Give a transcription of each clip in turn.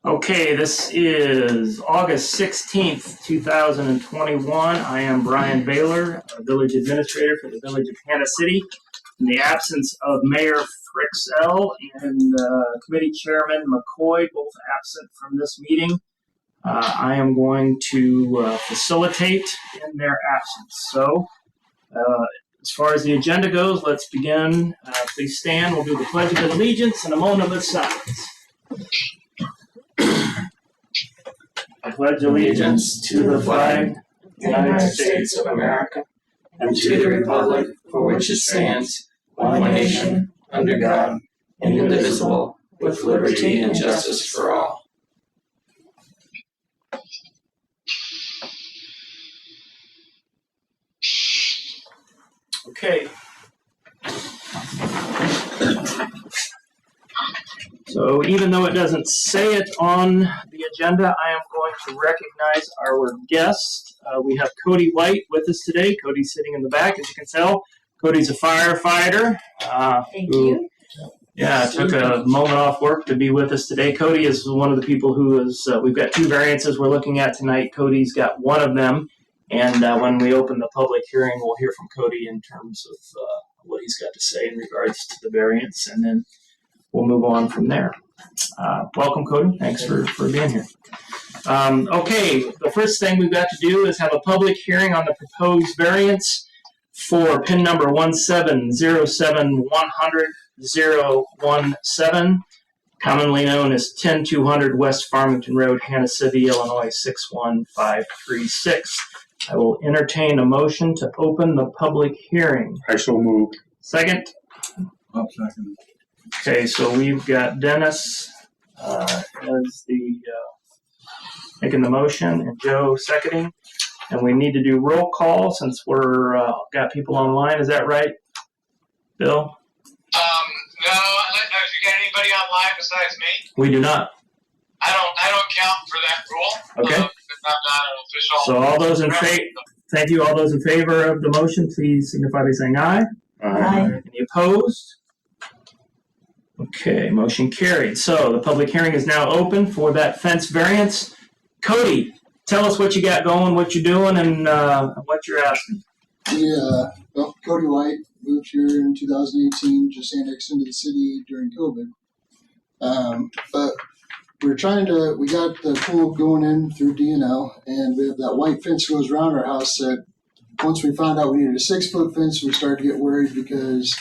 Okay, this is August 16th, 2021. I am Brian Baylor, Village Administrator for the Village of Hannah City. In the absence of Mayor Frixell and Committee Chairman McCoy, both absent from this meeting, I am going to facilitate in their absence. So, as far as the agenda goes, let's begin. Please stand. We'll do the Pledge of Allegiance and a moment of silence. I pledge allegiance to the flag of the United States of America and to the republic for which it stands, one nation, under God, indivisible, with liberty and justice for all. Okay. So even though it doesn't say it on the agenda, I am going to recognize our guest. We have Cody White with us today. Cody's sitting in the back, as you can tell. Cody's a firefighter. Thank you. Yeah, took a moment off work to be with us today. Cody is one of the people who is, we've got two variances we're looking at tonight. Cody's got one of them. And when we open the public hearing, we'll hear from Cody in terms of what he's got to say in regards to the variance. And then we'll move on from there. Welcome, Cody. Thanks for being here. Okay, the first thing we've got to do is have a public hearing on the proposed variance for PIN number 1707100-017, commonly known as 10200 West Farmington Road, Hannah City, Illinois 61536. I will entertain a motion to open the public hearing. I so move. Second? I'll second. Okay, so we've got Dennis as the making the motion and Joe seconding, and we need to do roll call since we're got people online. Is that right, Bill? No. Have you got anybody online besides me? We do not. I don't count for that rule. Okay. I'm not an official. So all those in favor, thank you. All those in favor of the motion, please signify by saying aye. Aye. Any opposed? Okay, motion carried. So the public hearing is now open for that fence variance. Cody, tell us what you got going, what you're doing, and what you're asking. Well, Cody White moved here in 2018, just annexed into the city during COVID. But we got the pool going in through DNL, and we have that white fence goes around our house that once we found out we needed a 6-foot fence, we started to get worried because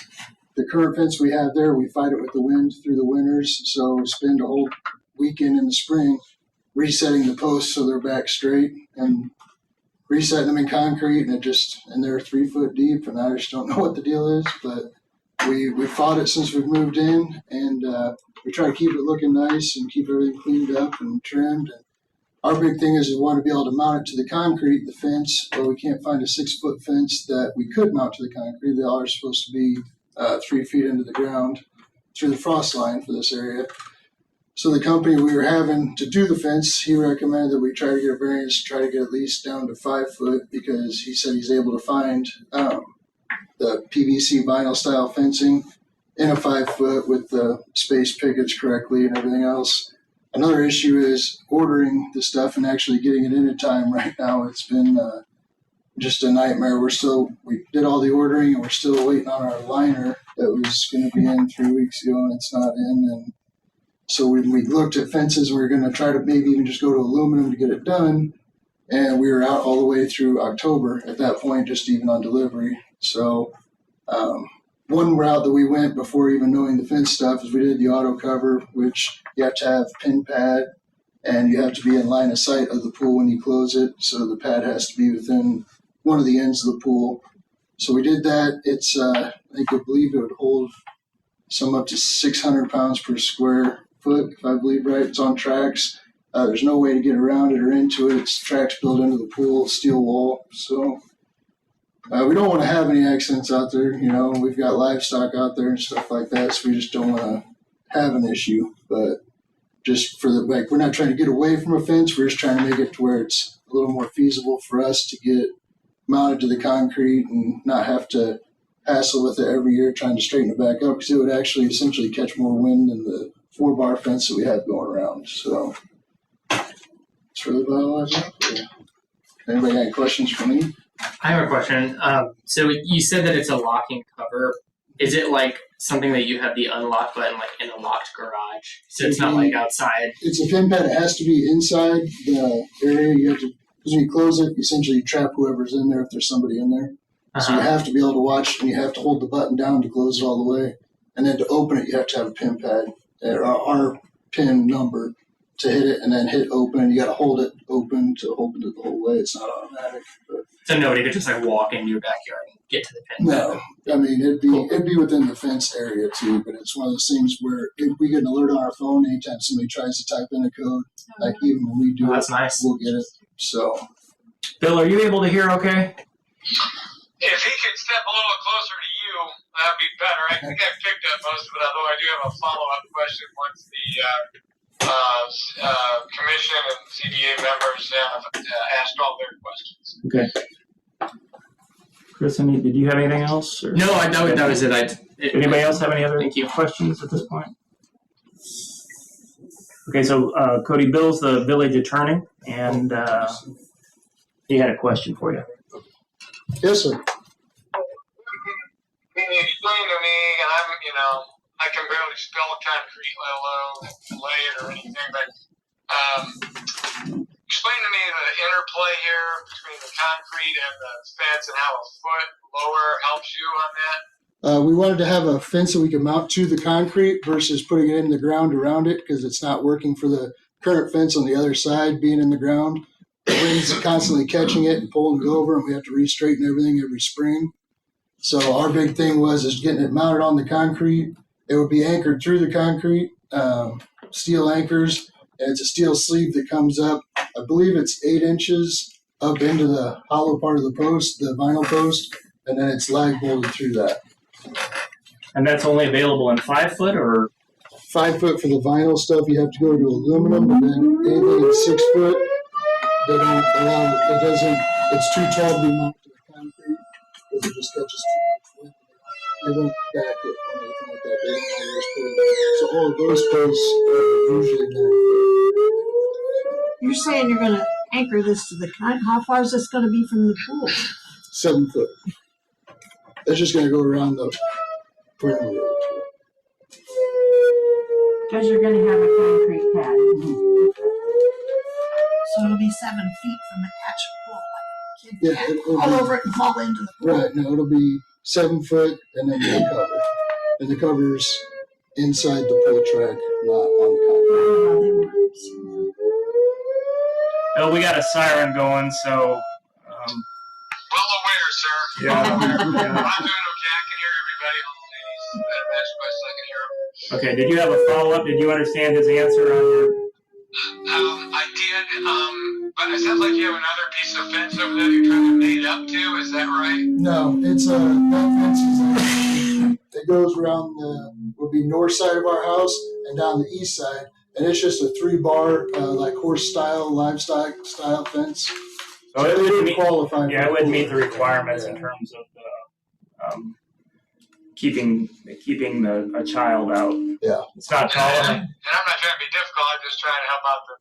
the current fence we have there, we fight it with the wind through the winters. So we spend a whole weekend in the spring resetting the posts so they're back straight and resetting them in concrete, and they're 3 foot deep, and I just don't know what the deal is, but we fought it since we've moved in, and we try to keep it looking nice and keep everything cleaned up and trimmed. And our big thing is we want to be able to mount it to the concrete, the fence, but we can't find a 6-foot fence that we could mount to the concrete. They all are supposed to be 3 feet into the ground through the frost line for this area. So the company we were having to do the fence, he recommended that we try to get a variance, try to get at least down to 5 foot, because he said he's able to find the PVC vinyl style fencing in a 5 foot with the space pickets correctly and everything else. Another issue is ordering the stuff and actually getting it in time right now. It's been just a nightmare. We did all the ordering and we're still waiting on our liner that was going to be in 3 weeks ago, and it's not in. And so we looked at fences. We were going to try to maybe even just go to aluminum to get it done. And we were out all the way through October at that point, just even on delivery. So one route that we went before even knowing the fence stuff is we did the auto cover, which you have to have pin pad and you have to be in line of sight of the pool when you close it. So the pad has to be within one of the ends of the pool. So we did that. It's, I believe it would hold some up to 600 pounds per square foot, if I believe right. It's on tracks. There's no way to get around it or into it. It's tracks built into the pool, steel wall. So we don't want to have any accidents out there. You know, we've got livestock out there and stuff like that. So we just don't want to have an issue. But just for we're not trying to get away from a fence. We're just trying to make it to where it's a little more feasible for us to get mounted to the concrete and not have to hassle with it every year, trying to straighten it back up because it would actually essentially catch more wind than the 4-bar fence that we have going around. So it's really about all I've got for you. Anybody got any questions for me? I have a question. So you said that it's a locking cover. Is it like something that you have the unlock button like in a locked garage? So it's not like outside. It's a pin pad. It has to be inside the area. You have to, because when you close it, essentially you trap whoever's in there if there's somebody in there. So you have to be able to watch, and you have to hold the button down to close it all the way. And then to open it, you have to have a pin pad, or our pin number to hit it, and then hit open. You got to hold it open to open it the whole way. It's not automatic. But So nobody could just like walk into your backyard and get to the pin. no, I mean it'd be within the fence area too. But it's one of those things where if we get an alert on our phone anytime somebody tries to type in a code, like even when we do Oh, it, that's nice. we'll get it. So Bill, are you able to hear okay? If he could step a little closer to you, that'd be better. I think I picked up most of it, although I do have a follow-up question once the commission and CDA members have asked all their questions. Okay. Chris, did you have anything else? Or? No, that was it. Anybody else have any other Thank you. questions at this point? Okay, so Cody, Bill's the village attorney, and he had a question for you. yes, sir. Can you explain to me, and I can barely spell concrete, let alone lay it or anything, but explain to me the interplay here between the concrete and the fence and how a foot lower helps you on that. We wanted to have a fence that we could mount to the concrete versus putting it in the ground around it because it's not working for the current fence on the other side being in the ground. The wind's constantly catching it and pulling it over, and we have to re-straighten everything every spring. So our big thing was getting it mounted on the concrete. It would be anchored through the concrete, steel anchors, and it's a steel sleeve that comes up. I believe it's 8 inches up into the hollow part of the post, the vinyl post, and then it's lag bolted through that. And that's only available in 5 foot, or 5 foot for the vinyl stuff, you have to go to aluminum, but then anything at 6 foot, they don't allow, it's too tall to be mounted to the concrete because it just catches too much wind. They won't back it or anything like that. They don't always put it. So all of those posts are usually 9 foot. You're saying you're going to anchor this to the how far is this going to be from the pool? 7 foot. It's just going to go around the perimeter of the pool. Because you're going to have a concrete pad. So it'll be 7 feet from the actual pool. Like a kid Yeah, can't it'll fall be- over it and fall into the pool. Right, no, it'll be 7 foot and then the cover. And the cover's inside the pool track, not on the concrete. I don't know how they work. Bill, we got a siren going, so Well aware, sir. yeah. I'm doing okay. I can hear everybody. All the ladies that match my second hear 'em. Okay, did you have a follow-up? Did you understand his answer on your? I did, but it sounds like you have another piece of fence over there you're trying to mate up to. Is that right? No, it's that fence is actually, it goes around would be north side of our house and down the east side, and it's just a 3-bar like horse style, livestock style fence. So it would meet, qualify. yeah, it would meet the requirements in terms of the keeping a child out. Yeah. It's not tall And enough. I'm not trying to be difficult. I'm just trying to help out the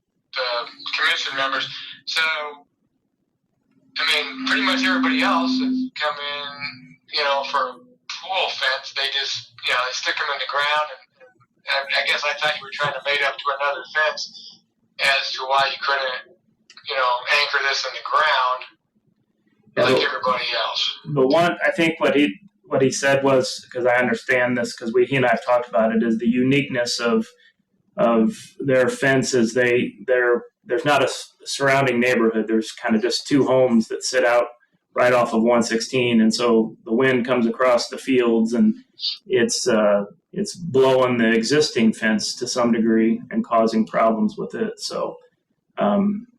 commission members. So, I mean, pretty much everybody else has come in, for pool fence. They just, they stick them in the ground. And I guess I thought you were trying to mate up to another fence as to why you couldn't, anchor this in the ground like everybody else. But one, I think what he said was, because I understand this, because he and I have talked about it, is the uniqueness of their fences. There's not a surrounding neighborhood. There's kind of just 2 homes that sit out right off of 116, and so the wind comes across the fields, and it's blowing the existing fence to some degree and causing problems with it. So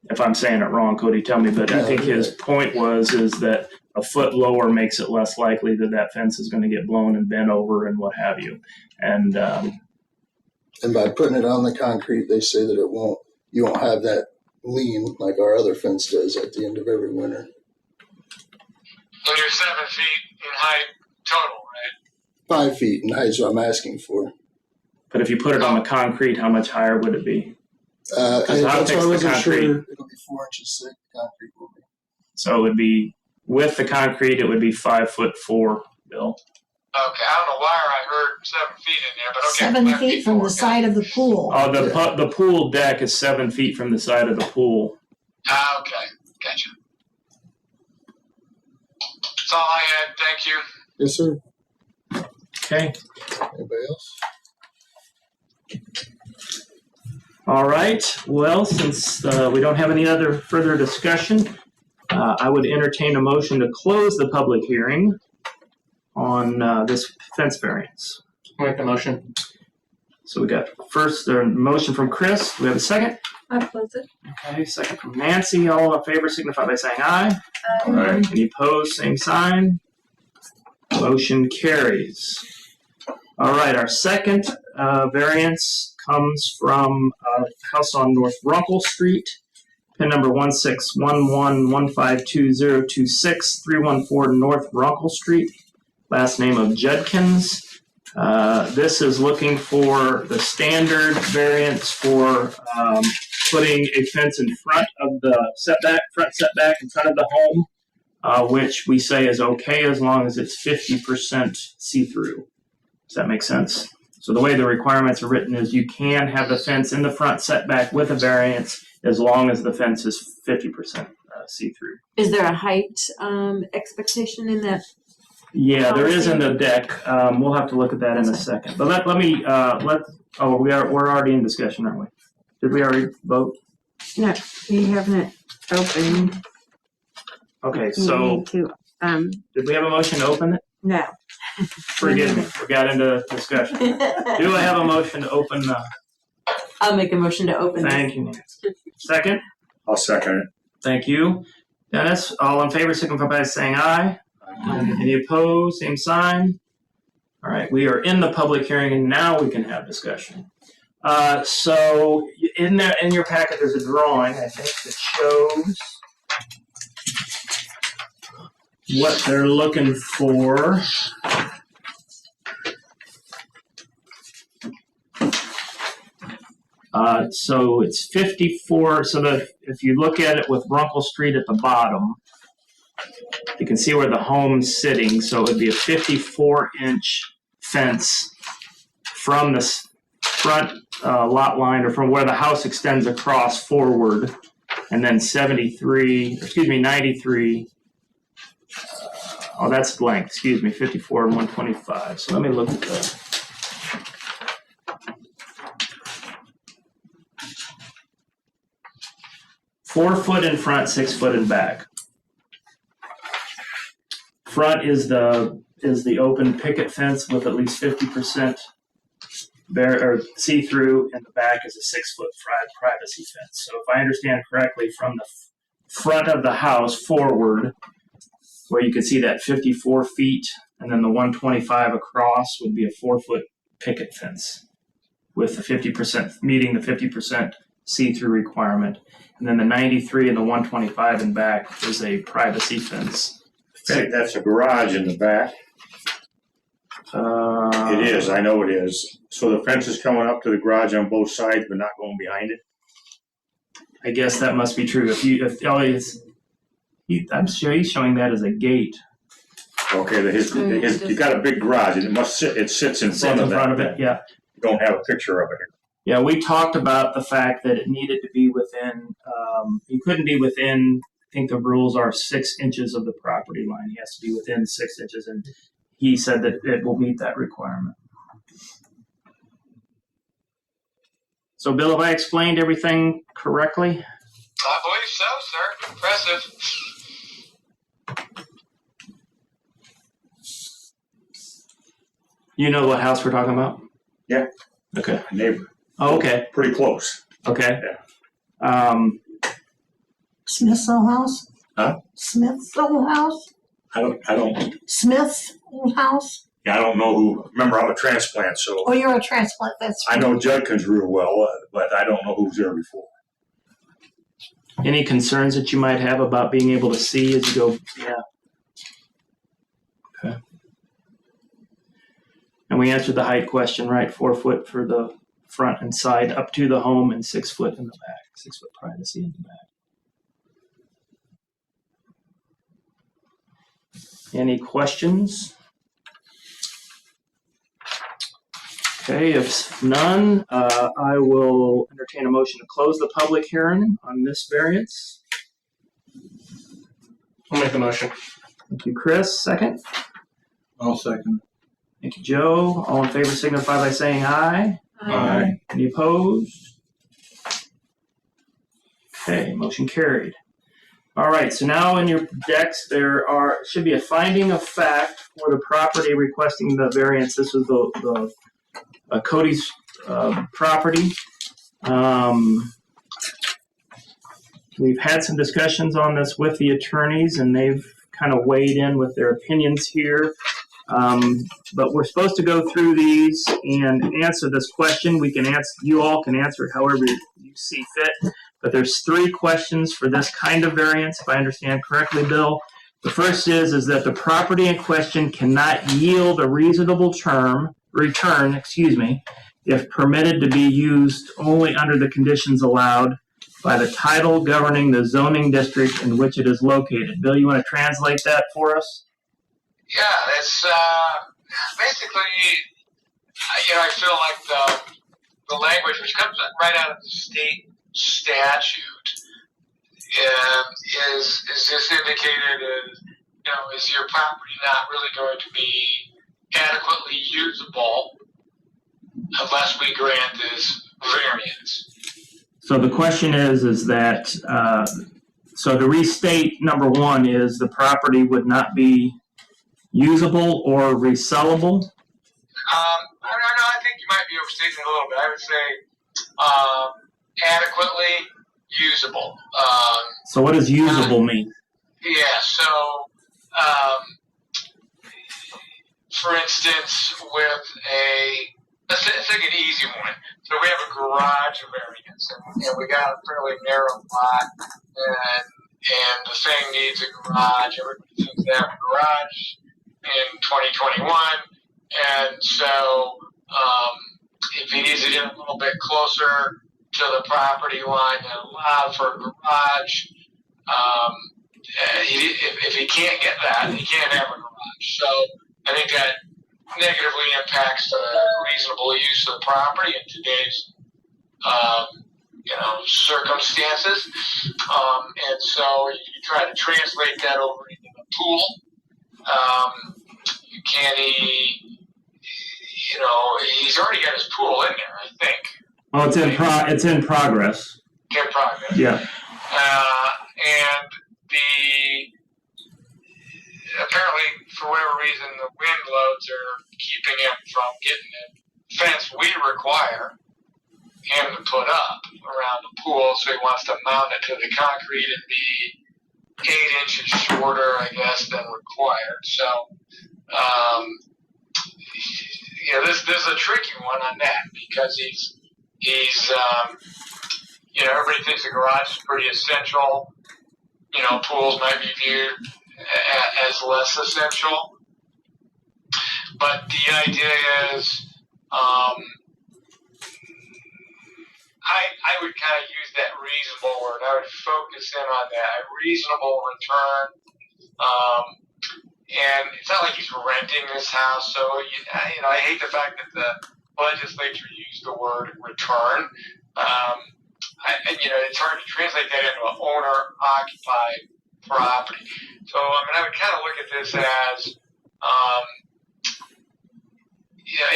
if I'm saying it wrong, Cody, tell me. But I think his point is that a foot lower makes it less likely that fence is going to get blown and bent over and what have you. And by putting it on the concrete, they say that you won't have that lean like our other fence does at the end of every winter. When you're 7 feet in height total, right? 5 feet in height is what I'm asking for. But if you put it on the concrete, how much higher would it be? That's how why I thick's the wasn't concrete? sure. It'll be 4 inches thick. Concrete will be. So it would be, with the concrete, it would be 5'4", Bill. Okay, I don't know why I heard 7 feet in there, but okay. 7 5 feet from forward, the side of the pool. Oh, the pool deck is 7 feet from the side of the pool. Okay, gotcha. That's all I had. Thank you. Yes, sir. Okay. Anybody else? All right. Well, since we don't have any other further discussion, I would entertain a motion to close the public hearing on this fence variance. Make the motion. So we got first a motion from Chris. Do we have a second? I'll close it. Okay, second from Nancy. All in favor signify by saying aye. All right. Any opposed, same sign. Motion carries. All right, our second variance comes from a house on North Runkle Street, pin number 16111152026, 314 North Runkle Street, last name of Judkins. This is looking for the standard variance for putting a fence in front of the front setback in front of the home, which we say is okay as long as it's 50% see-through. Does that make sense? So the way the requirements are written is you can have the fence in the front setback with a variance as long as the fence is 50% see-through. Is there a height expectation in that? Yeah, there is in the deck. We'll have to look at that in a second. But we're already in discussion, aren't we? Did we already vote? No, we haven't opened. Okay, We so need to, did we have a motion to open it? no. Forgive me, we got into discussion. Do I have a motion to open the, I'll make a motion to open. thank you, Nancy. Second? I'll second it. Thank you. Dennis, all in favor, signify by saying aye. Any opposed, same sign. All right, we are in the public hearing and now we can have discussion. So in your packet, there's a drawing, I think, that shows what they're looking for. So it's 54. So if you look at it with Runkle Street at the bottom, you can see where the home's sitting. So it would be a 54-inch fence from the front lot line, or from where the house extends across forward, and then 93. Oh, that's length. Excuse me, 54 and 125. So let me look at that. Four foot in front, 6 foot in back. Front is the open picket fence with at least 50% see-through, and the back is a 6 foot privacy fence. So if I understand correctly, from the front of the house forward, where you can see that 54 feet, and then the 125 across would be a 4 foot picket fence with the 50%, meeting the 50% see-through requirement. And then the 93 and the 125 in back is a privacy fence. That's a garage in the back. It is, I know it is. So the fence is coming up to the garage on both sides, but not going behind it? I guess that must be true. I'm sure he's showing that as a gate. Okay, you got a big garage, and it sits in front of that. Yeah. You don't have a picture of it here. Yeah, we talked about the fact that it needed to be within, he couldn't be within, I think the rules are 6 inches of the property line. He has to be within 6 inches, and he said that it will meet that requirement. So, Bill, have I explained everything correctly? I believe so, sir. Impressive. You know what house we're talking about? Yeah. Okay. Neighbor. Oh, okay. Pretty close. Okay. Yeah. Smith's old house? Huh? Smith's old house? I don't Smith's old house? I don't know who. Remember, I'm a transplant, so Oh, you're a transplant, that's I know Judkins real well, but I don't know who's there before. Any concerns that you might have about being able to see as you go? Yeah. Okay. And we answered the height question, right? 4 foot for the front and side up to the home and 6 foot in the back, 6 foot privacy in the back. Any questions? Okay, if none, I will entertain a motion to close the public hearing on this variance. I'll make the motion. Thank you, Chris. Second. I'll second. Thank you, Joe. All in favor signify by saying aye. Aye. Any opposed? Okay, motion carried. All right, so now in your decks there should be a finding of fact for the property requesting the variance. This was the Cody's property. We've had some discussions on this with the attorneys, and they've kind of weighed in with their opinions here. But we're supposed to go through these and answer this question. You all can answer it however you see fit. But there's 3 questions for this kind of variance, if I understand correctly, Bill. The first is that the property in question cannot yield a reasonable return, if permitted to be used only under the conditions allowed by the title governing the zoning district in which it is located. Bill, you want to translate that for us? Yeah, it's basically, I feel like the language which comes right out of the state statute is just indicated as, is your property not really going to be adequately usable unless we grant this variance? So the question is that, so to restate, number 1 is the property would not be usable or resellable? I think you might be overstating it a little bit. I would say adequately usable. So what does usable mean? Yeah, so for instance, with let's take an easy one. So we have a garage variance, and we got a fairly narrow lot, and the thing needs a garage. Everybody thinks they have a garage in 2021, and so if he needs it in a little bit closer to the property line than allowed for a garage, if he can't get that, he can't have a garage. So I think that negatively impacts the reasonable use of the property in today's circumstances. And so you try to translate that over into the pool. He's already got his pool in there, I think. Oh, it's in progress. In progress. Yeah. And apparently, for whatever reason, the wind loads are keeping him from getting the fence we require him to put up around the pool. So he wants to mount it to the concrete and be 8 inches shorter, I guess, than required. So, this is a tricky one on that because he's everybody thinks the garage is pretty essential. Pools might be viewed as less essential. But the idea is, I would kind of use that reasonable word. I would focus in on that, a reasonable return. And it's not like he's renting this house, so I hate the fact that the legislature used the word return. It's hard to translate that into an owner-occupied property. So, I would kind of look at this as,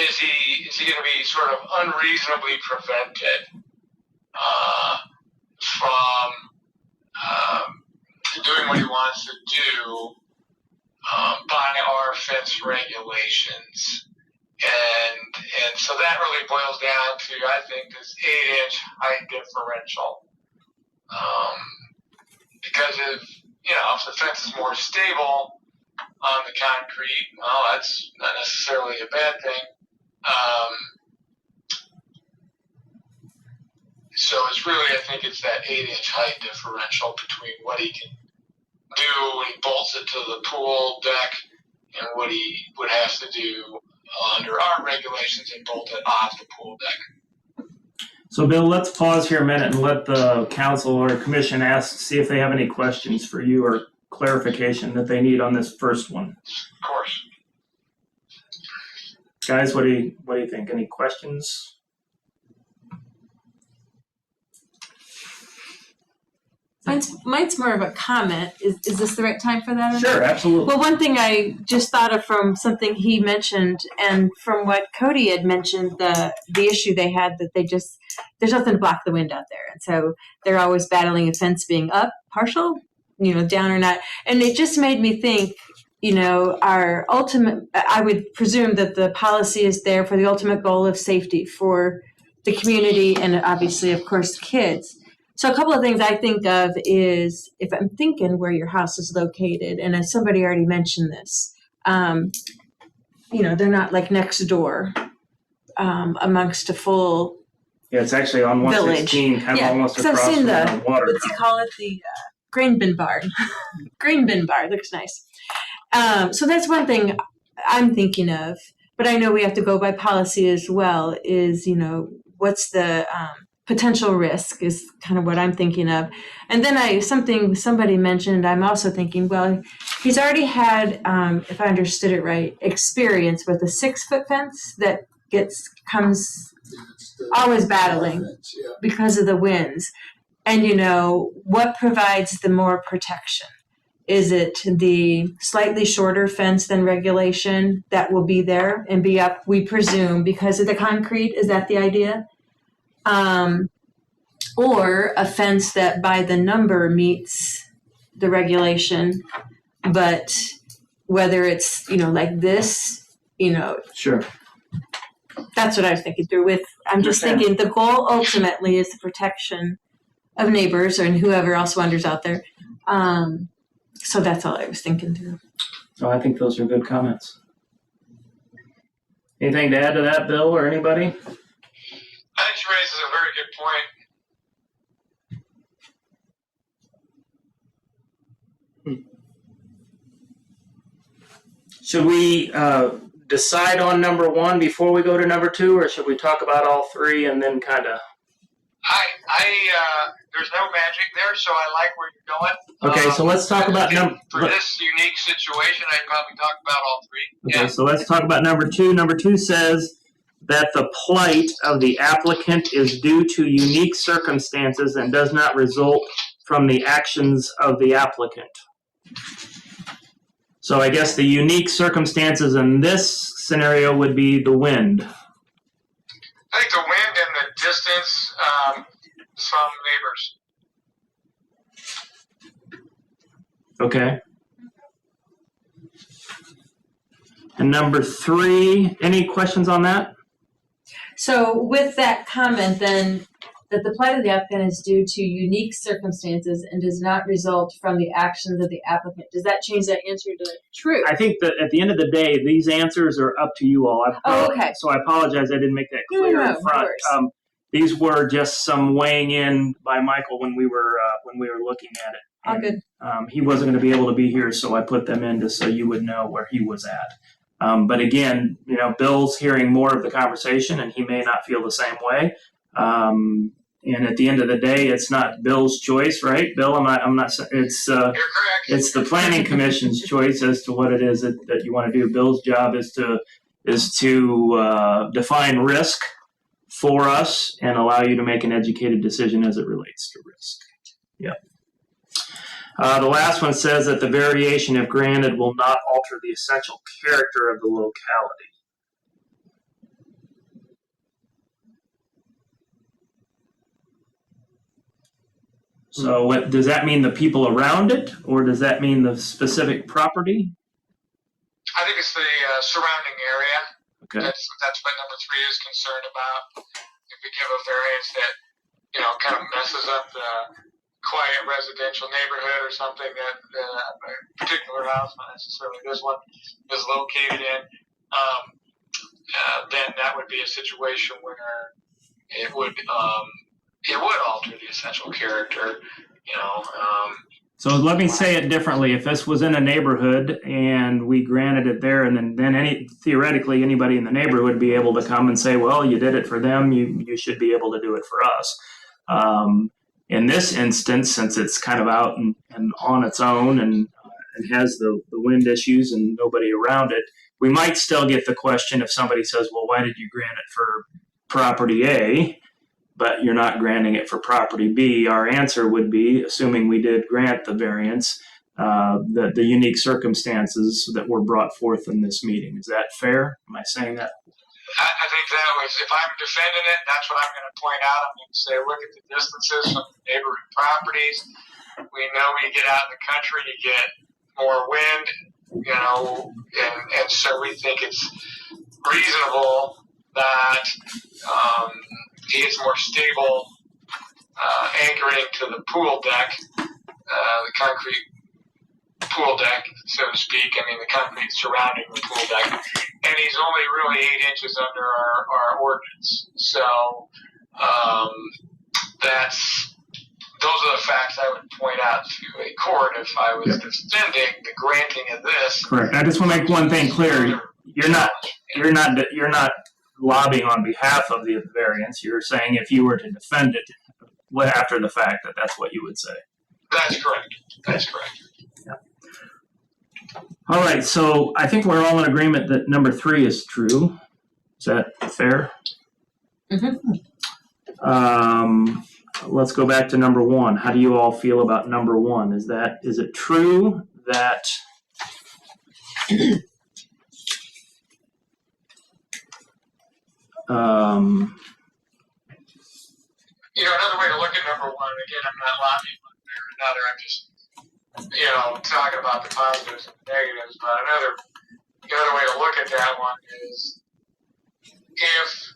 is he going to be sort of unreasonably prevented from doing what he wants to do by our fence regulations? And so that really boils down to, I think, this 8-inch height differential. Because if the fence is more stable on the concrete, well, that's not necessarily a bad thing. So it's really, I think it's that 8-inch height differential between what he can do when he bolts it to the pool deck and what he would have to do under our regulations and bolt it off the pool deck. So Bill, let's pause here a minute and let the council or commission see if they have any questions for you or clarification that they need on this first one. Of course. Guys, what do you think? Any questions? Mine's more of a comment. Is this the right time for that? or not? Sure, absolutely. Well, one thing I just thought of from something he mentioned, and from what Cody had mentioned, the issue they had that there's nothing to block the wind out there, and so they're always battling a fence being up, partial, down or not, and it just made me think. Our ultimate, I would presume that the policy is there for the ultimate goal of safety for the community and obviously, of course, kids. So a couple of things I think of is if I'm thinking where your house is located, and as somebody already mentioned this, they're not like next door amongst a full Yeah, it's actually on 116, kind of almost because I've across seen from the, the water. what's it call it, the grain bin barn. Grain bin bar looks nice. So that's one thing I'm thinking of, but I know we have to go by policy as well, is, what's the potential risk is kind of what I'm thinking of. And then somebody mentioned, I'm also thinking, well, he's already had, if I understood it right, experience with a 6-foot fence that comes always battling because of the winds. And, what provides the more protection? Is it the slightly shorter fence than regulation that will be there and be up, we presume, because of the concrete? Is that the idea? Or a fence that by the number meets the regulation, but whether it's, like this, Sure. that's what I was thinking through with. I'm just thinking the goal ultimately is the protection of neighbors and whoever else wanders out there. So that's all I was thinking through. So I think those are good comments. Anything to add to that, Bill, or anybody? I think she raises a very good point. Should we decide on number one before we go to number two, or should we talk about all three and then kind of? There's no magic there, so I like where you're going. Okay, so let's talk about for this unique situation, I'd probably talk about all three. Okay, Yeah. so let's talk about number two. Number two says that the plight of the applicant is due to unique circumstances and does not result from the actions of the applicant. So I guess the unique circumstances in this scenario would be the wind. I think the wind and the distance from neighbors. Okay. And number three, any questions on that? So with that comment then, that the plight of the applicant is due to unique circumstances and does not result from the actions of the applicant. Does that change that answer to true? I think that at the end of the day, these answers are up to you all. Okay. So I apologize I didn't make that No, clear no, in no front. worries. These were just some weighing in by Michael when we were looking at it. All good. He wasn't going to be able to be here, so I put them in just so you would know where he was at. But again, Bill's hearing more of the conversation, and he may not feel the same way. And at the end of the day, it's not Bill's choice, right? Bill, I'm not. It's You're correct. it's the planning commission's choice as to what it is that you want to do. Bill's job is to define risk for us and allow you to make an educated decision as it relates to risk. Yep. The last one says that the variation, if granted, will not alter the essential character of the locality. So does that mean the people around it, or does that mean the specific property? I think it's the surrounding area. Okay. That's what number 3 is concerned about. If we give a variance that kind of messes up the quiet residential neighborhood or something that a particular house, not necessarily this one, is located in, then that would be a situation where it would alter the essential character. So let me say it differently. If this was in a neighborhood and we granted it there, and then theoretically anybody in the neighborhood would be able to come and say, well, you did it for them, you should be able to do it for us. In this instance, since it's kind of out and on its own and has the wind issues and nobody around it, we might still get the question if somebody says, well, why did you grant it for property A, but you're not granting it for property B? Our answer would be, assuming we did grant the variance, the unique circumstances that were brought forth in this meeting. Is that fair? Am I saying that? I think that was, if I'm defending it, that's what I'm going to point out. I'm going to say, look at the distances from the neighboring properties. We know when you get out in the country, you get more wind, and so we think it's reasonable that he gets more stable anchoring to the pool deck, the concrete pool deck, so to speak. I mean, the concrete surrounding the pool deck. And he's only really 8 inches under our ordinance. So those are the facts I would point out to a court if I was defending the granting of this. Correct. I just want to make one thing clear. You're not lobbying on behalf of the variance. You're saying if you were to defend it after the fact, that's what you would say. That's correct. That's correct. All right, so I think we're all in agreement that number 3 is true. Is that fair? Let's go back to number 1. How do you all feel about number 1? Is it true that another way to look at number 1, again, I'm not lobbying one way or another. I'm just talking about the positives and negatives, but another way to look at that one is if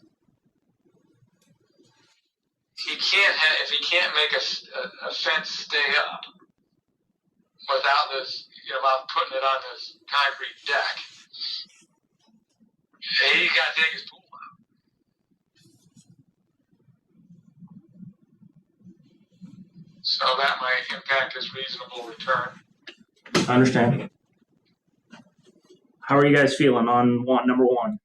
he can't make a fence stay up without this, without putting it on this concrete deck, he's got to take his pool out. So that might impact his reasonable return. I understand? How are you guys feeling on number 1?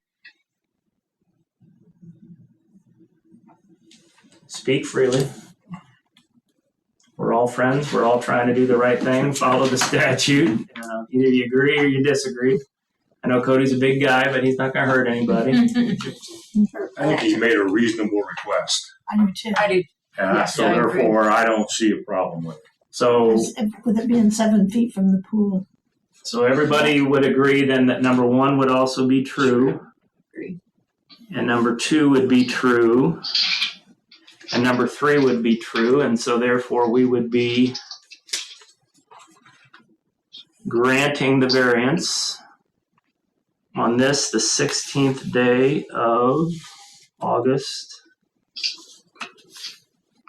Speak freely. We're all friends. We're all trying to do the right thing, follow the statute. Either you agree or you disagree. I know Cody's a big guy, but he's not going to hurt anybody. I think he made a reasonable request. I do too. I do. So therefore, I don't see a problem with it. So With it being 7 feet from the pool. So everybody would agree then that number 1 would also be true. And number 2 would be true. And number 3 would be true. And so therefore we would be granting the variance on this, the 16th day of August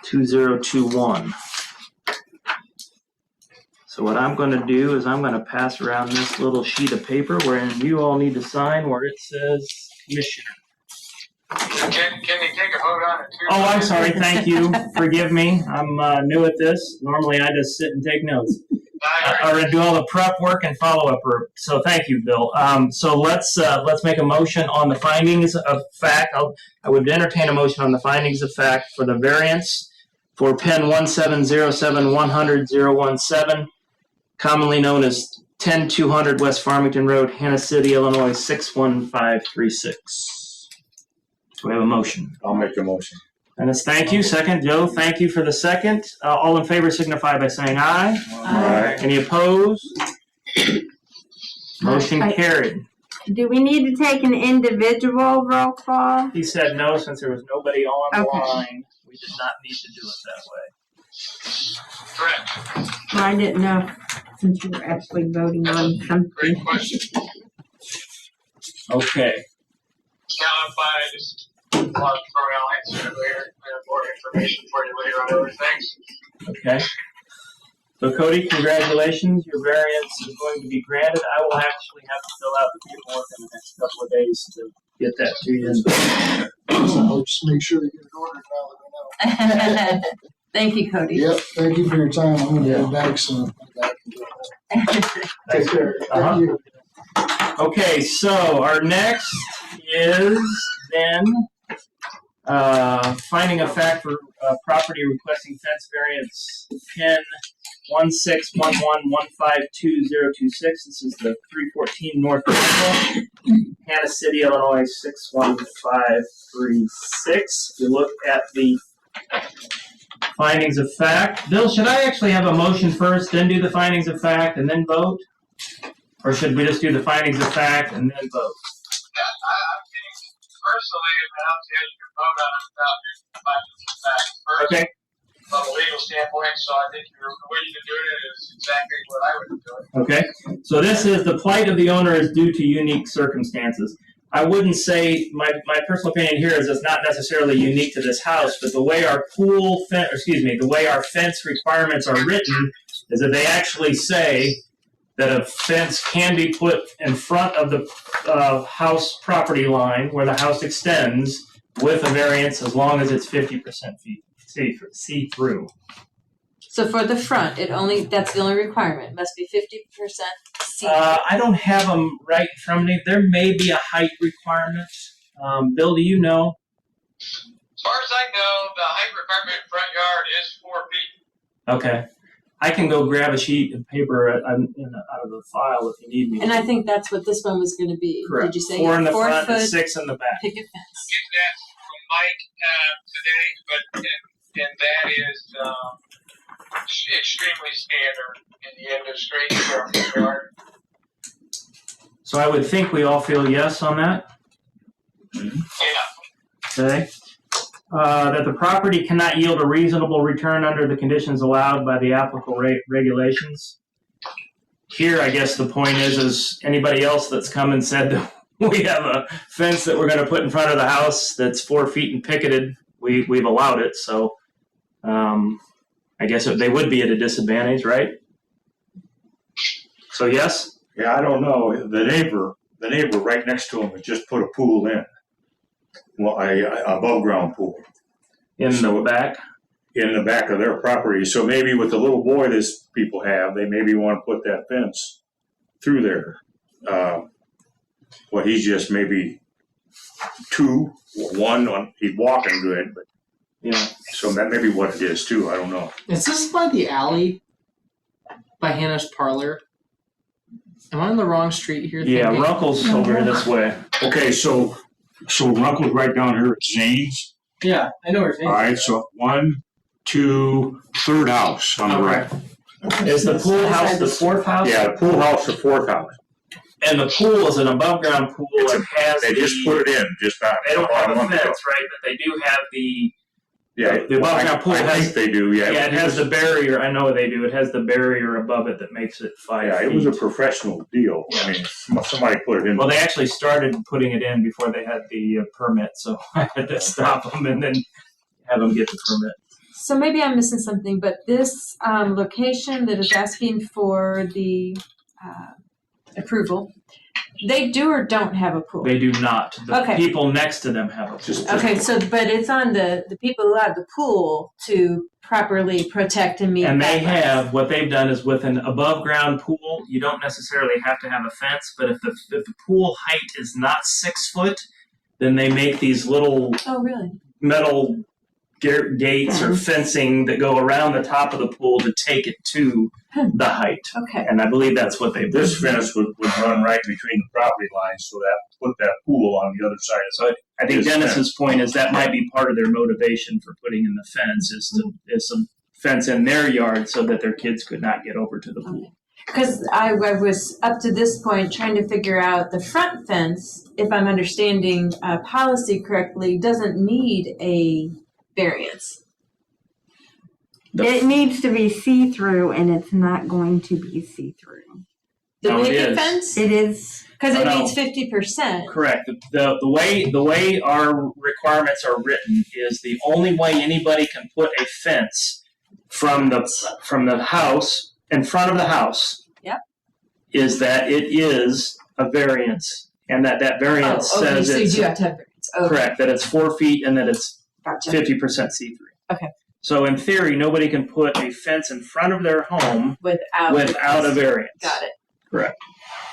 2021. So what I'm going to do is I'm going to pass around this little sheet of paper wherein you all need to sign where it says Commissioner. Can you take a vote on it too? Oh, I'm sorry. Thank you. Forgive me. I'm new at this. Normally I just sit and take notes. Or do all the prep work and follow-up work. So thank you, Bill. So let's make a motion on the findings of fact. I would entertain a motion on the findings of fact for the variance for Pen 1707100-017, commonly known as 10200 West Farmington Road, Hannah City, Illinois 61536. Do we have a motion? I'll make a motion. Dennis, thank you. Second. Joe, thank you for the second. All in favor signify by saying aye. Aye. Any opposed? Motion carried. Do we need to take an individual roll call? He said no since there was nobody on the Okay. line. We did not need to do it that way. Correct. Well, I didn't know since you were actually voting on something. Great question. Okay. Now, if I just want to throw out answer later, I have more information for you later on other things. Okay. So Cody, congratulations. Your variance is going to be granted. I will actually have to fill out the paperwork in the next couple of days to get that to you. So I'll just make sure they get it ordered now that we know. Thank you, Cody. Yep, thank you for your time. I'm gonna go back, so. Take care. Uh-huh. Thank you. Okay, so our next is then finding a fact for property requesting fence variance pin 16111520026. This is the 314 North Central, Hannah City, Illinois 61536. If you look at the findings of fact, Bill, should I actually have a motion first, then do the findings of fact, and then vote? Or should we just do the findings of fact and then vote? Yeah, I think personally, if it helps you, you can vote on it without doing the findings of fact first. Okay. From a legal standpoint, so I think the way you've been doing it is exactly what I would do. Okay, so this is the plight of the owner is due to unique circumstances. I wouldn't say, my personal opinion here is it's not necessarily unique to this house, but the way our the way our fence requirements are written is that they actually say that a fence can be put in front of the house property line where the house extends with a variance as long as it's 50% see-through. So for the front, that's the only requirement. It must be 50% see. I don't have them right in front of me. There may be a height requirement. Bill, do you know? As far as I know, the height requirement in front yard is 4 feet. Okay. I can go grab a sheet of paper out of the file if you need me. And I think that's what this one was going to be. Correct. Did you say 4 in the 4 front and foot 6 in the back. picket fence? Getting that from Mike today, but and that is extremely standard in the industry for a yard. So I would think we all feel yes on that. Yeah. Okay. That the property cannot yield a reasonable return under the conditions allowed by the applicable regulations. Here, I guess the point is anybody else that's come and said that we have a fence that we're going to put in front of the house that's 4 feet and picketed, we've allowed it. So I guess they would be at a disadvantage, right? So yes? Yeah, I don't know. The neighbor right next to him had just put a pool in. Well, a above ground pool. In the back? In the back of their property. So maybe with the little boy this people have, they maybe want to put that fence through there. Well, he's just maybe 2 or 1 he'd walking good, but Yeah. so that may be what it is too. I don't know. Is this by the alley? By Hannah's Parlor? Am I on the wrong street here? Yeah, thinking? Runkle's over this way. Okay, so Runkle's right down here at Zane's. Yeah, I know where it's All right, so 1, 2, third house on the right. Is the pool house the 4th house? Yeah, the pool house, the 4th house. And the pool is an above ground pool. It has They just put it in, just not. They don't have a month fence, ago. right? But they do have the. Yeah, The above ground pool I has. think they do. Yeah, Yeah, it has the barrier. I know they do. It has the barrier above it that makes it 5 Yeah, feet. it was a professional deal. I mean, somebody put it in. Well, they actually started putting it in before they had the permit, so I had to stop them and then have them get the permit. So maybe I'm missing something, but this location that is asking for the approval, they do or don't have a pool? They do not. The Okay. people next to them have a pool. Just- Okay, so but it's on the people who have the pool to properly protect and meet. And they guidelines. have, what they've done is with an above ground pool, you don't necessarily have to have a fence, but if the pool height is not 6 foot, then they make these little Oh, really? metal gates or fencing that go around the top of the pool to take it to the height. Okay. And I believe that's what they've done. This fence would run right between the property lines, so that put that pool on the other side. So I think This Dennis's point is that might be part of their motivation for putting in the fence is some fence in their yard so that their kids could not get over to the pool. Because I was up to this point trying to figure out the front fence, if I'm understanding policy correctly, doesn't need a variance. It needs to be see-through, and it's not going to be see-through. The No, it picket is. fence? It is. Because it No. needs 50%. Correct. The way our requirements are written is the only way anybody can put a fence from the house in front of the house. Yep. Is that it is a variance, and that variance Oh, okay, says so you it's do have to have variance. Okay, correct, that it's 4 feet and that it's gotcha. 50% see-through. So in theory, nobody can put a fence in front of their home without a variance. Got it. Correct.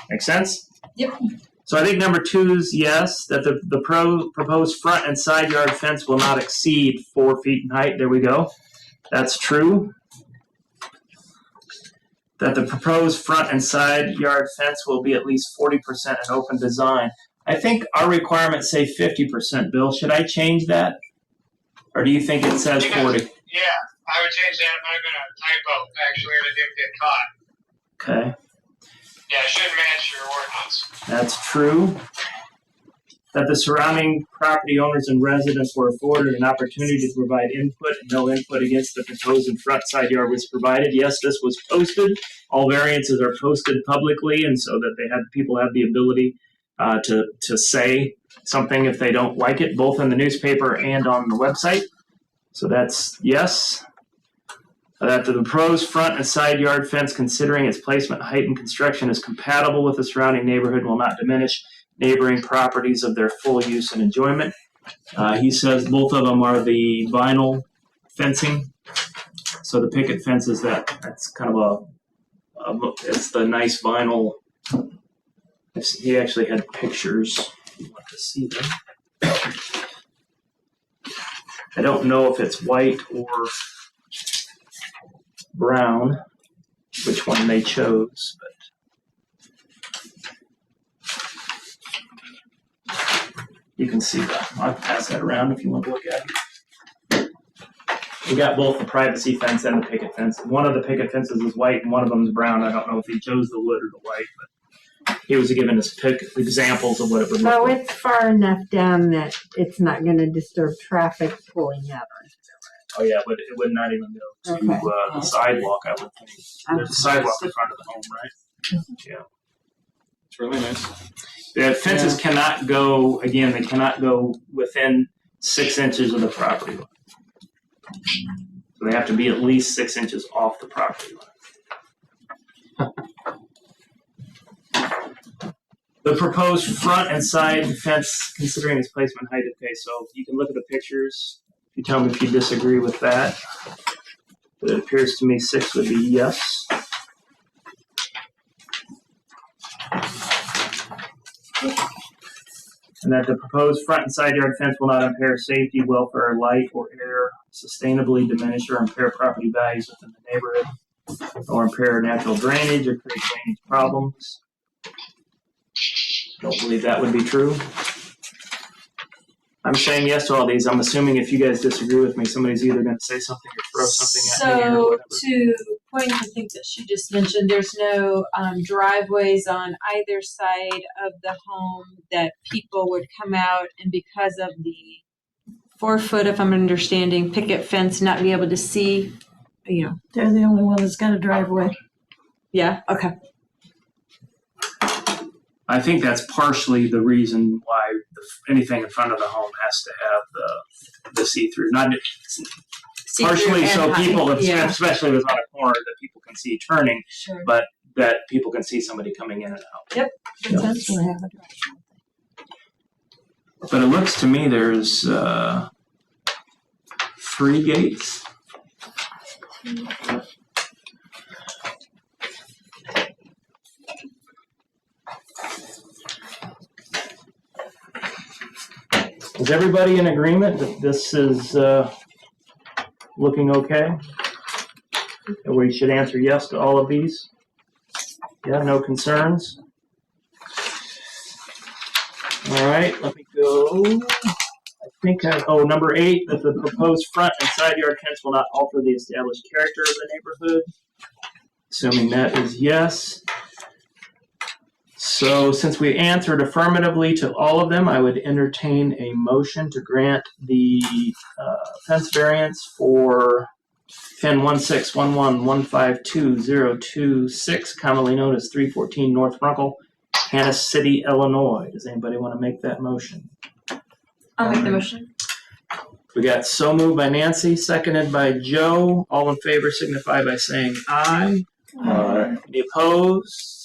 Make sense? Yep. So I think number 2 is yes, that the proposed front and side yard fence will not exceed 4 feet in height. There we go. That's true. That the proposed front and side yard fence will be at least 40% in open design. I think our requirements say 50%, Bill. Should I change that? Or do you think it says 40? Yeah, I would change that. I'm going to typo, actually, or it didn't get caught. Okay, Yeah, it should match your ordinance. that's true. That the surrounding property owners and residents were afforded an opportunity to provide input and no input against the proposed and front side yard was provided. Yes, this was posted. All variances are posted publicly, and so that people have the ability to say something if they don't like it, both in the newspaper and on the website. So that's yes. That the proposed front and side yard fence, considering its placement, height, and construction, is compatible with the surrounding neighborhood and will not diminish neighboring properties of their full use and enjoyment. He says both of them are the vinyl fencing. So the picket fence is that's kind of it's the nice vinyl. He actually had pictures. You want to see them? I don't know if it's white or brown, which one they chose, but you can see that. I'll pass that around if you want to look at it. We got both the privacy fence and the picket fence. One of the picket fences is white and one of them is brown. I don't know if he chose the wood or the white, but he was given us examples of what it would look So like. it's far enough down that it's not going to disturb traffic pulling up. Oh yeah, but it would not even go to Okay. the sidewalk, I would think. There's a sidewalk in front of the home, right? Yeah. It's really nice. The fences cannot go, again, they cannot go within 6 inches of the property line. So they have to be at least 6 inches off the property line. The proposed front and side fence, considering its placement height, okay, so you can look at the pictures. You tell me if you disagree with that. But it appears to me 6 would be yes. And that the proposed front and side yard fence will not impair safety, welfare, light, or air, sustainably diminish or impair property values within the neighborhood, or impair natural drainage or create drainage problems. Don't believe that would be true. I'm saying yes to all these. I'm assuming if you guys disagree with me, somebody's either going to say something or throw something at me or So whatever. to point, I think that she just mentioned there's no driveways on either side of the home that people would come out, and because of the 4 foot, if I'm understanding, picket fence, not be able to see. You know. They're the only one that's got a driveway. Yeah. Okay. I think that's partially the reason why anything in front of the home has to have the see-through. Not partially so people, Yeah. especially if it's on a corner, that people can see turning, Sure. but that people can see somebody coming in and out. Yep. That's gonna have a driveway. But it looks to me there's 3 gates. Is everybody in agreement that this is looking okay? That we should answer yes to all of these? Yeah, no concerns? All right, let me go. I think, number 8, that the proposed front and side yard fence will not alter the established character of the neighborhood. Assuming that is yes. So since we answered affirmatively to all of them, I would entertain a motion to grant the fence variance for FEN 16111520026, commonly known as 314 North Runkle, Hannah City, Illinois. Does anybody want to make that motion? I'll make the motion. We got so moved by Nancy, seconded by Joe. All in favor signify by saying aye. Any opposed?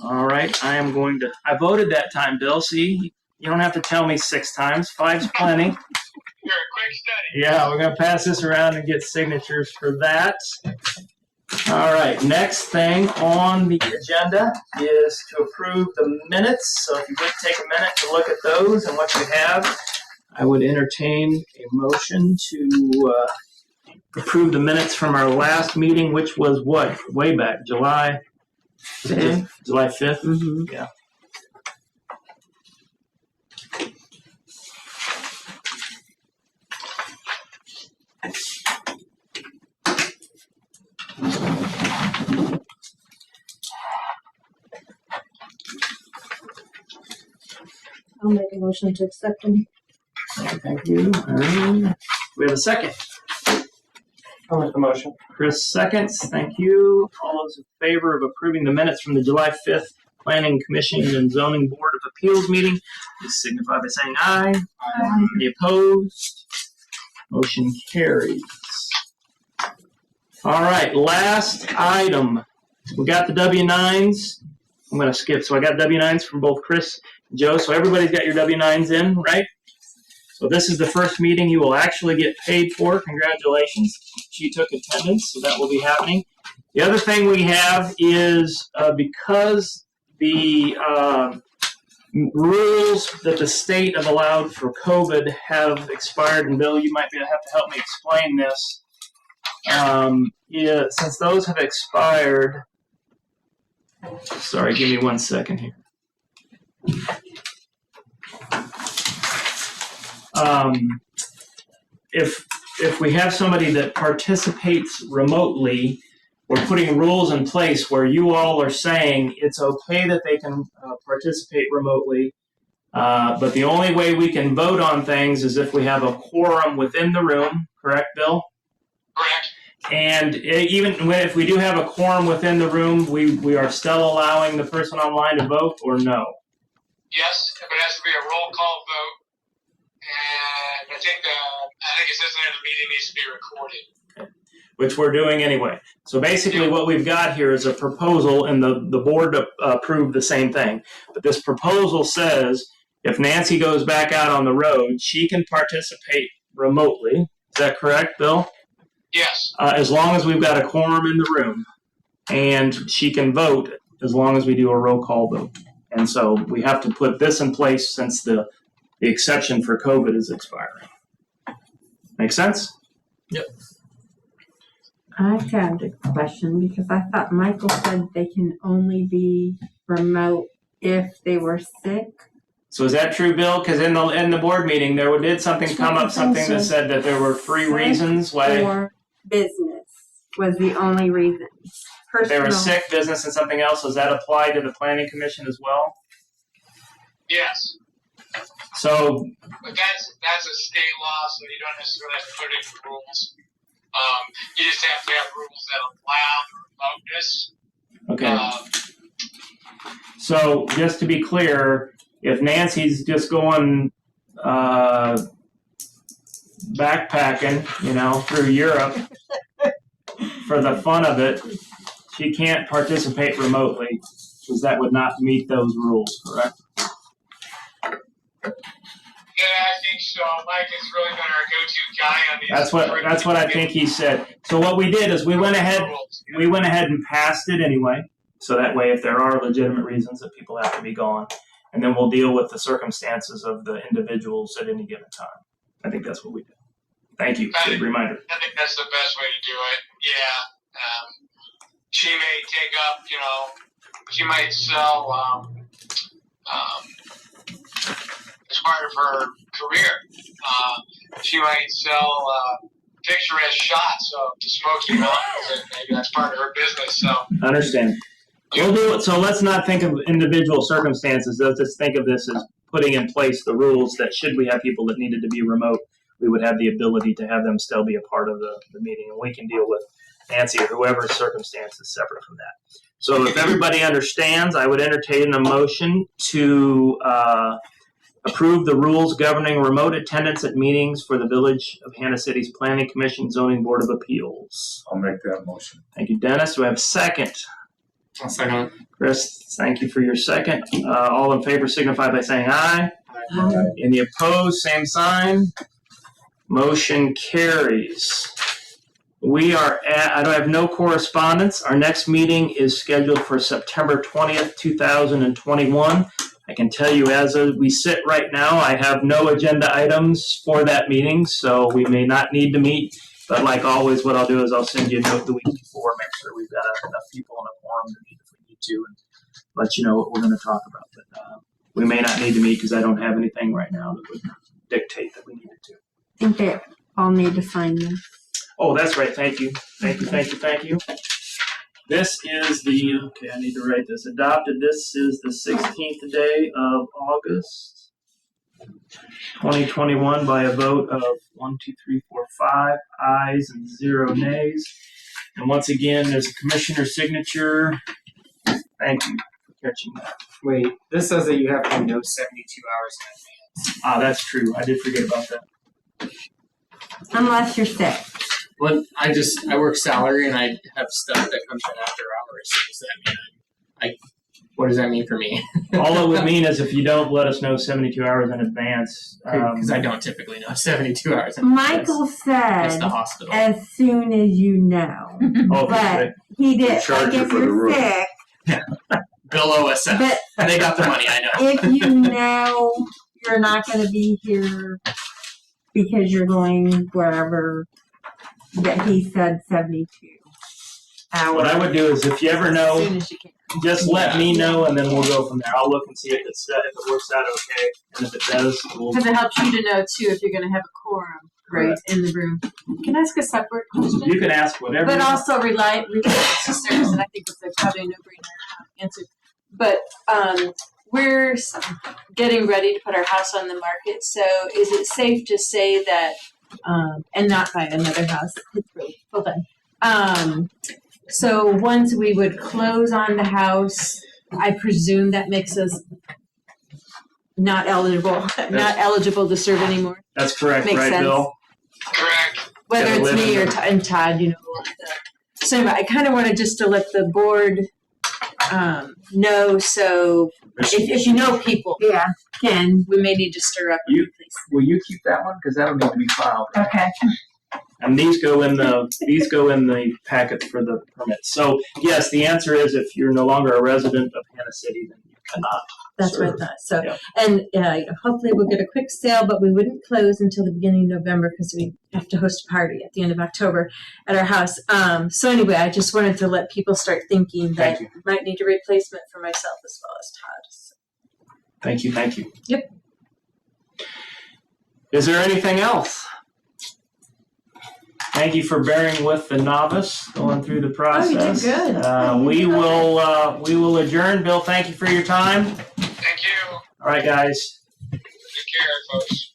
All right, I voted that time, Bill. See, you don't have to tell me 6 times. 5's plenty. You're Yeah, we're gonna pass this around and get signatures for that. All right, next thing on the agenda is to approve the minutes. So if you would take a minute to look at those and what you have, I would entertain a motion to approve the minutes from our last meeting, which was what? Way back, July 5th? Mm-hmm. Yeah. I'll make a motion to accept them. Thank you. We have a second. I'll make the motion. Chris seconds. Thank you. All those in favor of approving the minutes from the July 5th Planning Commission and Zoning Board of Appeals meeting, please signify by saying aye. Aye. Any opposed? Motion carries. All right, last item. We got the W-9s. I'm going to skip. So I got W-9s from both Chris and Joe. So everybody's got your W-9s in, right? So this is the first meeting you will actually get paid for. Congratulations. She took attendance, so that will be happening. The other thing we have is because the rules that the state have allowed for COVID have expired, and Bill, you might have to help me explain this. Since those have expired, sorry, give me 1 second here. If we have somebody that participates remotely, we're putting rules in place where you all are saying it's okay that they can participate remotely, but the only way we can vote on things is if we have a quorum within the room. Correct, Bill? Correct. And even if we do have a quorum within the room, we are still allowing the person online to vote, or no? Yes, but it has to be a roll call vote. And I think it says that the meeting needs to be recorded. Which we're doing anyway. So basically what we've got here is a proposal, and the board approved the same thing. But this proposal says if Nancy goes back out on the road, she can participate remotely. Is that correct, Bill? Yes. As long as we've got a quorum in the room. And she can vote as long as we do a roll call vote. And so we have to put this in place since the exception for COVID is expiring. Make sense? Yep. I had a question because I thought Michael said they can only be remote if they were sick. So is that true, Bill? Because in the board meeting, did something come up, something that said that there were 3 reasons why Or business was the only reason. they were Personal. sick, business, and something else. Does that apply to the planning commission as well? Yes. So But that's a state law, so you don't necessarily have to put it in rules. You just have to have rules that allow the remoteness. okay. So just to be clear, if Nancy's just going backpacking, through Europe for the fun of it, she can't participate remotely because that would not meet those rules, correct? Yeah, I think so. Mike has really been our go-to guy on these. That's what I think he said. So what we did is we went ahead and passed it anyway. So that way, if there are legitimate reasons that people have to be gone, and then we'll deal with the circumstances of the individuals at any given time. I think that's what we did. Thank you. Good reminder. I think that's the best way to do it. Yeah. She may take up, she might sell, as part of her career, she might sell picturesque shots of the Smoky Mountains, and maybe that's part of her business. So Understand. We'll do it. So let's not think of individual circumstances. Let's just think of this as putting in place the rules that should we have people that needed to be remote, we would have the ability to have them still be a part of the meeting, and we can deal with Nancy or whoever's circumstance is separate from that. So if everybody understands, I would entertain a motion to approve the rules governing remote attendance at meetings for the Village of Hannah City's Planning Commission Zoning Board of Appeals. I'll make that motion. Thank you, Dennis. Do I have a second? I'll second it. Chris, thank you for your second. All in favor signify by saying aye. Any opposed, same sign. Motion carries. We are at, I have no correspondence. Our next meeting is scheduled for September 20th, 2021. I can tell you as we sit right now, I have no agenda items for that meeting, so we may not need to meet. But like always, what I'll do is I'll send you a note the week before, make sure we've got enough people in a quorum to meet if we need to, and let you know what we're going to talk about. But we may not need to meet because I don't have anything right now that would dictate that we needed to. I think they all need to sign this. Oh, that's right. Thank you. Thank you. This is the, okay, I need to write this. Adopted, this is the 16th day of August, 2021 by a vote of 5 ayes and 0 nays. And once again, there's a commissioner signature. Thank you for catching that. Wait, this says that you have to know 72 hours in advance. Ah, that's true. I did forget about that. Unless you're sick. Well, I work salary and I have stuff that comes in after hours. So does that mean what does that mean for me? All it would mean is if you don't let us know 72 hours in advance. Because I don't typically know 72 hours in advance. Michael It's said the hospital. as soon as you know. Oh, But he did, Charge like you if for the you're room. sick, Bill OSF. but They got the money, I know. if you know you're not going to be here because you're going wherever, that he said 72 hours. What I would do is if you ever As know, soon as you can. just let me know and then we'll go from there. I'll look and see if it works out okay. And if it does, we'll. Because it helps you to know too if you're going to have a quorum, right, in the room. Can I ask a separate question? You can ask whatever. But also related to service, and I think it's probably a no-brainer answer. But we're getting ready to put our house on the market. So is it safe to say that, and not buy another house? It's really well done. So once we would close on the house, I presume that makes us not eligible to serve anymore. That's correct, Makes right, sense. Bill? Correct. Whether Gotta it's live me in and Todd, you know. So anyway, I kind of wanted just to let the board know. So if you know people, Yeah, Ken. we may need to stir up. You- Will you keep that one? Because that'll need to be filed. Okay. And these go in the packet for the permit. So yes, the answer is if you're no longer a resident of Hannah City, then you cannot. That's what I serve. thought. So, Yeah. and hopefully we'll get a quick sale, but we wouldn't close until the beginning of November because we have to host a party at the end of October at our house. So anyway, I just wanted to let people start thinking that Thank you. might need a replacement for myself as well as Todd. So. Thank you. Yep. Is there anything else? Thank you for bearing with the novice going through the process. good. We will adjourn. Bill, thank you for your time. Thank you. All right, guys. Take care, folks.